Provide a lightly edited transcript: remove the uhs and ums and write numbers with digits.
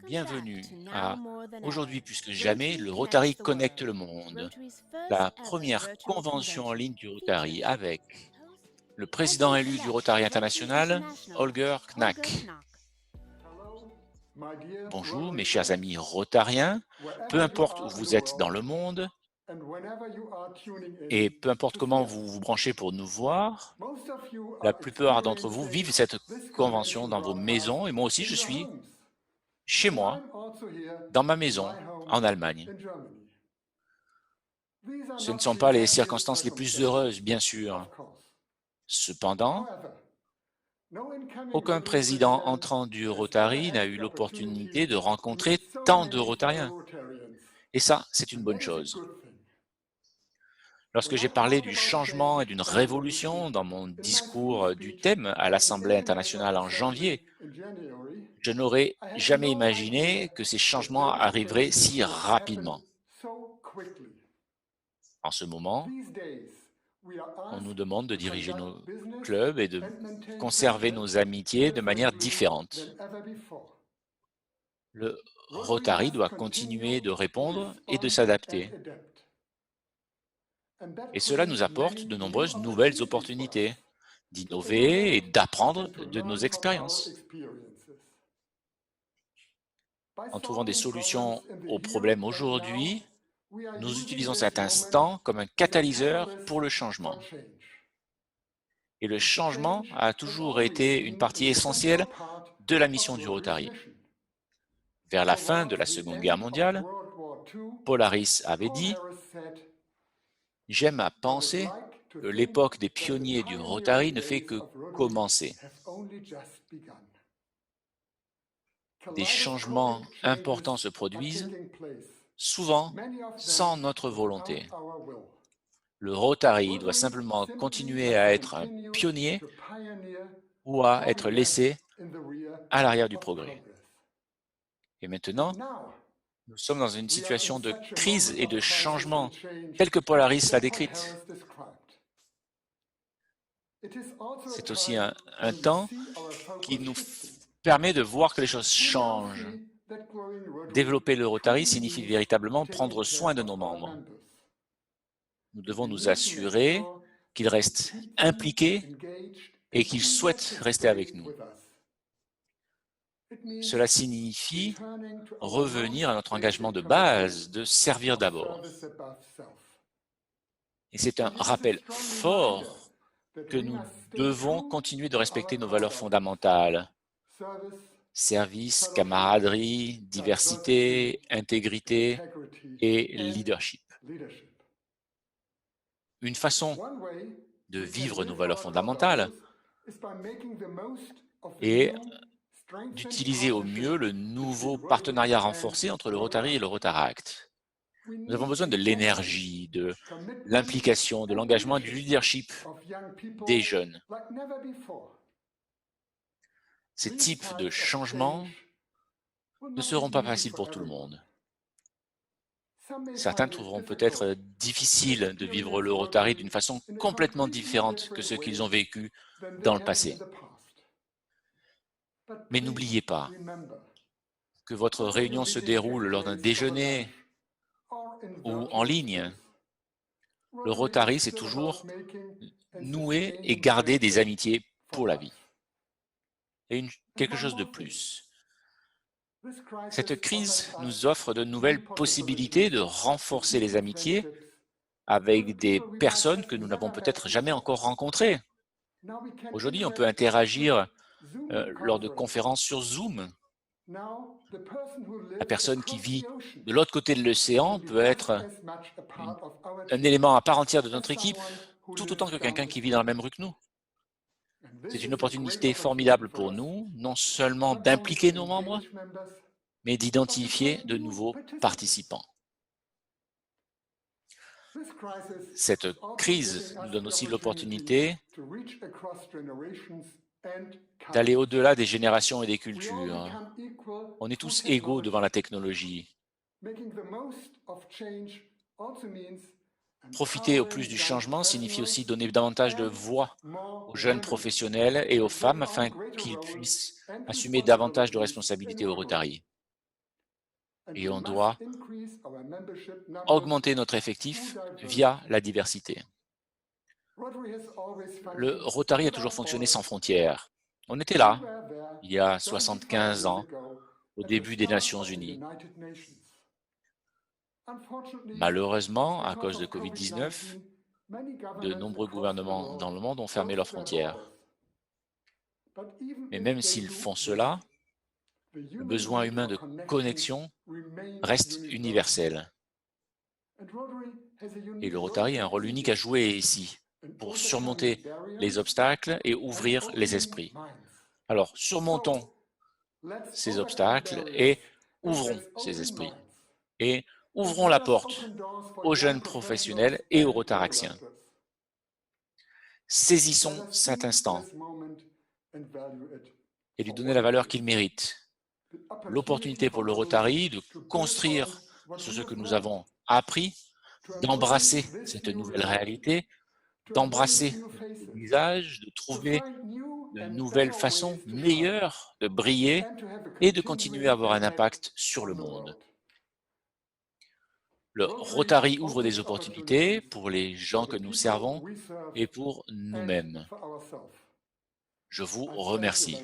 Bienvenue à Aujourd'hui plus que jamais, le Rotary connecte le monde, la première convention en ligne du Rotary avec le président élu du Rotary International, Holger Knack. Bonjour mes chers amis rotariens, peu importe où vous êtes dans le monde et peu importe comment vous vous branchez pour nous voir, la plupart d'entre vous vivent cette convention dans vos maisons et moi aussi je suis chez moi, dans ma maison, en Allemagne. Ce ne sont pas les circonstances les plus heureuses, bien sûr. Cependant, aucun président entrant du Rotary n'a eu l'opportunité de rencontrer tant de Rotariens. Et ça, c'est une bonne chose. Lorsque j'ai parlé du changement et d'une révolution dans mon discours du thème à l'Assemblée internationale en janvier, je n'aurais jamais imaginé que ces changements arriveraient si rapidement. En ce moment, on nous demande de diriger nos clubs et de conserver nos amitiés de manière différente. Le Rotary doit continuer de répondre et de s'adapter. Et cela nous apporte de nombreuses nouvelles opportunités d'innover et d'apprendre de nos expériences. En trouvant des solutions aux problèmes aujourd'hui, nous utilisons cet instant comme un catalyseur pour le changement. Et le changement a toujours été une partie essentielle de la mission du Rotary. Vers la fin de la Seconde Guerre mondiale, Polaris avait dit « J'aime à penser que l'époque des pionniers du Rotary ne fait que commencer. » Des changements importants se produisent, souvent sans notre volonté. Le Rotary doit simplement continuer à être un pionnier ou à être laissé à l'arrière du progrès. Et maintenant, nous sommes dans une situation de crise et de changement, telle que Polaris l'a décrite. C'est aussi un temps qui nous permet de voir que les choses changent. Développer le Rotary signifie véritablement prendre soin de nos membres. Nous devons nous assurer qu'ils restent impliqués et qu'ils souhaitent rester avec nous. Cela signifie revenir à notre engagement de base, de servir d'abord. Et c'est un rappel fort que nous devons continuer de respecter nos valeurs fondamentales. Service, camaraderie, diversité, intégrité et leadership. Une façon de vivre nos valeurs fondamentales est d'utiliser au mieux le nouveau partenariat renforcé entre le Rotary et le Rotaract. Nous avons besoin de l'énergie, de l'implication, de l'engagement et du leadership des jeunes. Ces types de changements ne seront pas faciles pour tout le monde. Certains trouveront peut-être difficile de vivre le Rotary d'une façon complètement différente que ce qu'ils ont vécu dans le passé. Mais n'oubliez pas que votre réunion se déroule lors d'un déjeuner ou en ligne. Le Rotary, c'est toujours nouer et garder des amitiés pour la vie. Et quelque chose de plus. Cette crise nous offre de nouvelles possibilités de renforcer les amitiés avec des personnes que nous n'avons peut-être jamais encore rencontrées. Aujourd'hui, on peut interagir lors de conférences sur Zoom. La personne qui vit de l'autre côté de l'océan peut être un élément à part entière de notre équipe, tout autant que quelqu'un qui vit dans la même rue que nous. C'est une opportunité formidable pour nous, non seulement d'impliquer nos membres, mais d'identifier de nouveaux participants. Cette crise nous donne aussi l'opportunité d'aller au-delà des générations et des cultures. On est tous égaux devant la technologie. Profiter au plus du changement signifie aussi donner davantage de voix aux jeunes professionnels et aux femmes afin qu'ils puissent assumer davantage de responsabilités au Rotary. et on doit augmenter notre effectif via la diversité. Le Rotary a toujours fonctionné sans frontières. On était là, il y a 75 ans, au début des Nations Unies. Malheureusement, à cause de Covid-19, de nombreux gouvernements dans le monde ont fermé leurs frontières. Mais même s'ils font cela, le besoin humain de connexion reste universel. Et le Rotary a un rôle unique à jouer ici, pour surmonter les obstacles et ouvrir les esprits. Alors, surmontons ces obstacles et ouvrons ces esprits. Et ouvrons la porte aux jeunes professionnels et aux Rotaraxiens. Saisissons cet instant et lui donner la valeur qu'il mérite. L'opportunité pour le Rotary de construire sur ce que nous avons appris, d'embrasser cette nouvelle réalité, d'embrasser le nouveau visage, de trouver de nouvelles façons meilleures de briller et de continuer à avoir un impact sur le monde. Le Rotary ouvre des opportunités pour les gens que nous servons et pour nous-mêmes. Je vous remercie.